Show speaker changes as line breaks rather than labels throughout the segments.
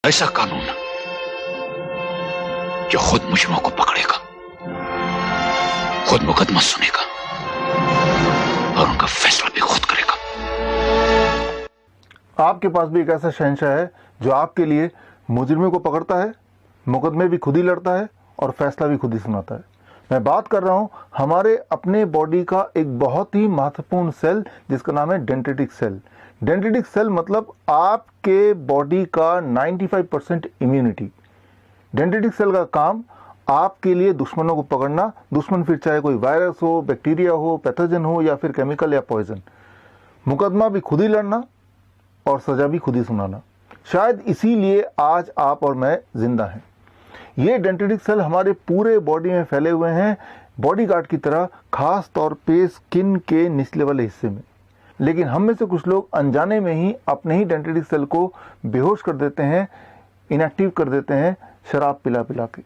ऐसा कानून जो खुद मुजरिमों को पकड़ेगा, खुद मुकदमा सुनेगा और उनका फैसला भी खुद करेगा।
आपके पास भी एक ऐसा शहंशाह है जो आपके लिए मुजरिमों को पकड़ता है, मुकदमे भी खुद ही लड़ता है और फैसला भी खुद ही सुनाता है। मैं बात कर रहा हूं हमारे अपने बॉडी का एक बहुत ही महत्वपूर्ण सेल जिसका नाम है डेंड्रिटिक सेल। डेंड्रिटिक सेल मतलब आपके बॉडी का 95% इम्यूनिटी। डेंड्रिटिक सेल का काम आपके लिए दुश्मनों को पकड़ना, दुश्मन फिर चाहे कोई वायरस हो, बैक्टीरिया हो, पैथोजन हो या फिर केमिकल या पॉइजन। मुकदमा भी खुद ही लड़ना और सजा भी खुद ही सुनाना। शायद इसीलिए आज आप और मैं जिंदा हैं। ये डेंड्रिटिक सेल हमारे पूरे बॉडी में फैले हुए हैं, बॉडीगार्ड की तरह, खास तौर पे स्किन के निचले वाले हिस्से में। लेकिन हम में से कुछ लोग अनजाने में ही अपने ही डेंड्रिटिक सेल को बेहोश कर देते हैं, इनएक्टिव कर देते हैं शराब पिला पिला के।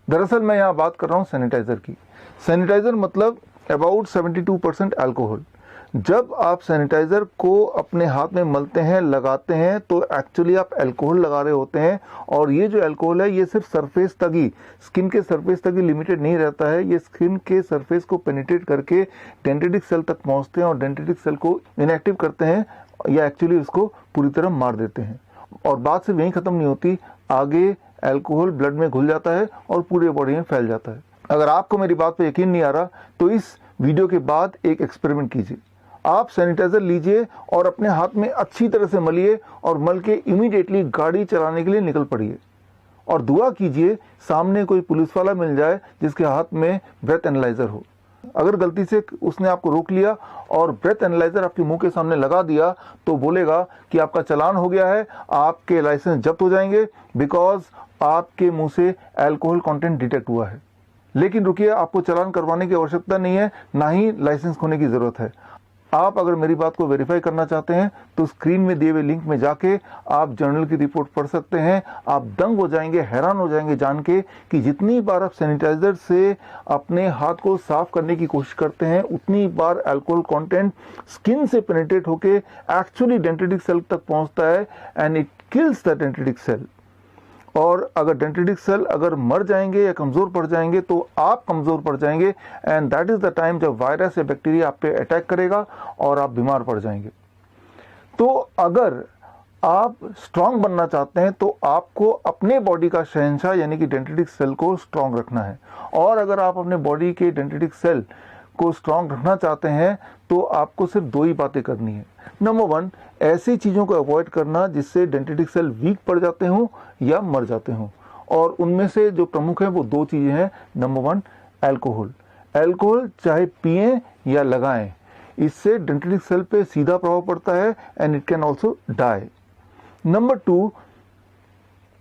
दरअसल मैं यहाँ बात कर रहा हूँ सैनिटाइजर की। सैनिटाइजर मतलब अबाउट 72% अल्कोहल। जब आप सैनिटाइजर को अपने हाथ में मलते हैं, लगाते हैं, तो एक्चुअली आप अल्कोहल लगा रहे होते हैं। और ये जो अल्कोहल है ये सिर्फ सरफेस तक ही, स्किन के सरफेस तक ही लिमिटेड नहीं रहता है। ये स्किन के सरफेस को पेनिट्रेट करके डेंड्रिटिक सेल तक पहुंचते हैं और डेंड्रिटिक सेल को इनएक्टिव करते हैं या एक्चुअली उसको पूरी तरह मार देते हैं। और बात सिर्फ यहीं खत्म नहीं होती, आगे अल्कोहल ब्लड में घुल जाता है और पूरे बॉडी में फैल जाता है। अगर आपको मेरी बात पे यकीन नहीं आ रहा तो इस वीडियो के बाद एक एक्सपेरिमेंट कीजिए। आप सैनिटाइजर लीजिए और अपने हाथ में अच्छी तरह से मलिए और मल के इमीडिएटली गाड़ी चलाने के लिए निकल पड़िए। और दुआ कीजिए सामने कोई पुलिस वाला मिल जाए जिसके हाथ में ब्रेथ एनालाइजर हो। अगर गलती से उसने आपको रोक लिया और ब्रेथ एनालाइजर आपके मुंह के सामने लगा दिया तो बोलेगा कि आपका चालान हो गया है, आपके लाइसेंस जब्त हो जाएंगे बिकॉज आपके मुंह से अल्कोहल कंटेंट डिटेक्ट हुआ है। लेकिन रुकिए, आपको चालान करवाने की आवश्यकता नहीं है, ना ही लाइसेंस खोने की जरूरत है। आप अगर मेरी बात को वेरीफाई करना चाहते हैं तो स्क्रीन में दिए हुए लिंक में जाके आप जर्नल की रिपोर्ट पढ़ सकते हैं। आप दंग हो जाएंगे, हैरान हो जाएंगे जान के कि जितनी बार आप सैनिटाइजर से अपने हाथ को साफ करने की कोशिश करते हैं उतनी बार अल्कोहल कंटेंट स्किन से पेनिट्रेट होके एक्चुअली डेंड्रिटिक सेल तक पहुंचता है and it kills the dendritic cell. और अगर डेंड्रिटिक सेल अगर मर जाएंगे या कमजोर पड़ जाएंगे तो आप कमजोर पड़ जाएंगे and that is the time जब वायरस या बैक्टीरिया आप पे अटैक करेगा और आप बीमार पड़ जाएंगे। तो अगर आप स्ट्रांग बनना चाहते हैं तो आपको अपने बॉडी का शहंशाह यानी कि डेंड्रिटिक सेल को स्ट्रांग रखना है। और अगर आप अपने बॉडी के डेंड्रिटिक सेल को स्ट्रांग रखना चाहते हैं तो आपको सिर्फ दो ही बातें करनी है। नंबर 1, ऐसी चीज़ों को अवॉइड करना जिससे डेंड्रिटिक सेल वीक पड़ जाते हों या मर जाते हों। और उनमें से जो प्रमुख हैं वो दो चीज़ें हैं। Number 1, alcohol. अल्कोहल चाहे पिएं या लगाएं, इससे डेंड्रिटिक सेल पे सीधा प्रभाव पड़ता है and it can also die. Number 2,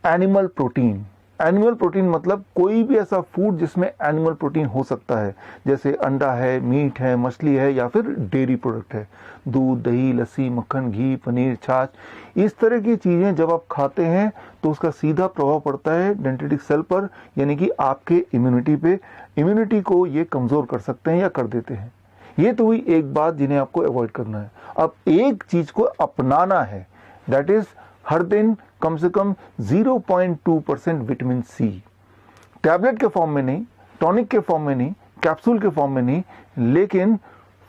animal protein. Animal protein मतलब कोई भी ऐसा फूड जिसमें एनिमल प्रोटीन हो सकता है, जैसे अंडा है, मीट है, मछली है या फिर डेयरी प्रोडक्ट है, दूध, दही, लस्सी, मक्खन, घी, पनीर, छाछ। इस तरह की चीज़ें जब आप खाते हैं तो उसका सीधा प्रभाव पड़ता है डेंड्रिटिक सेल पर, यानी कि आपके इम्यूनिटी पे। इम्यूनिटी को ये कमज़ोर कर सकते हैं या कर देते हैं। ये तो हुई एक बात जिन्हें आपको अवॉइड करना है। अब एक चीज़ को अपनाना है, दैट इज़ हर दिन कम से कम 0.2% विटामिन सी, टैबलेट के फॉर्म में नहीं, टॉनिक के फॉर्म में नहीं, कैप्सूल के फॉर्म में नहीं, लेकिन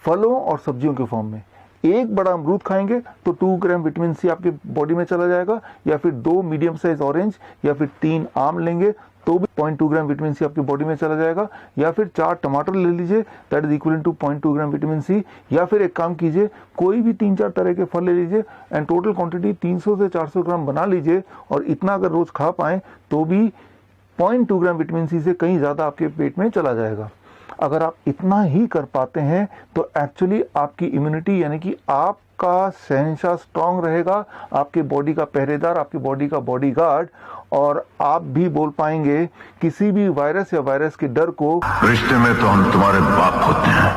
फलों और सब्जियों के फॉर्म में। एक बड़ा अमरूद खाएंगे तो 2 ग्राम विटामिन सी आपके बॉडी में चला जाएगा, या फिर 2 मीडियम साइज ऑरेंज या फिर 3 आम लेंगे तो भी 0.2 ग्राम विटामिन सी आपकी बॉडी में चला जाएगा, या फिर 4 टमाटर ले लीजिए, that is equal to 0.2 gram vitamin C. या फिर एक काम कीजिए, कोई भी 3-4 तरह के फल ले लीजिए एंड टोटल क्वांटिटी 300 से 400 ग्राम बना लीजिए। और इतना अगर रोज खा पाएं तो भी 0.2 ग्राम विटामिन सी से कहीं ज़्यादा आपके पेट में चला जाएगा। अगर आप इतना ही कर पाते हैं तो एक्चुअली आपकी इम्यूनिटी यानी कि आपका शहंशाह स्ट्रांग रहेगा, आपके बॉडी का पहरेदार, आपकी बॉडी का बॉडीगार्ड, और आप भी बोल पाएंगे किसी भी वायरस या वायरस के डर को।
रिश्ते में तो हम तुम्हारे बाप होते हैं,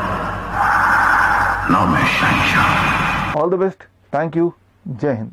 नाम है शहंशाह।
All the best, thank you, जय हिंद।